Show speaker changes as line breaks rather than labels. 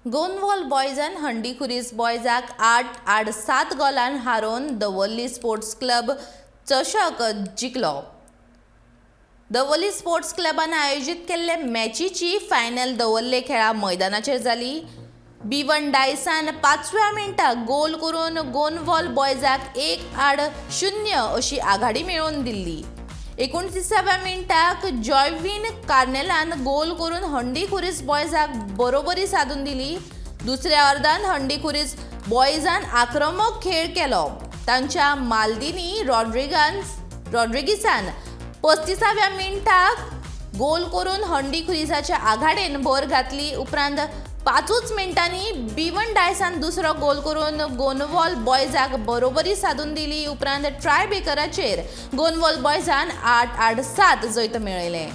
गोनवॉल बॉयजान हंडी खुरीस बॉयजाक 8-7 Golan हारोवन Davorlim sports club चषक जिखलो। Davorlim sports क्लबान आयोजित केल्ले मॅचीची फायनल दवर्ले खेळा मैदानाचेर जाली। B1 डायसान 5व्या मिनटाक गोल करून गोनवॉल बॉयजाक 1-0 अशी आघाडी मेळोवन दिल्ली। 29व्या मिनटाक जॉयविन कार्नेलान गोल करून हंडी खुरीस बॉयजाक बरोबरी साधून दिली। दुसऱ्या अर्धांत हंडी खुरीस बॉयजान आक्रमक खेळ केलो। तांच्या माल्दिनी रॉड्रिगीसान 35व्या मिनटाक गोल करून हंडी खुरीसाच्या आघाडेन भर घातली। उपरांत 5 मिनटांनी B1 डायसान दुसरो गोल करून गोनवॉल बॉयजाक बरोबरी साधून दिली। उपरांत ट्राय ब्रेकराचेर गोनवॉल बॉयजान 8-7 जैत मेळयलें।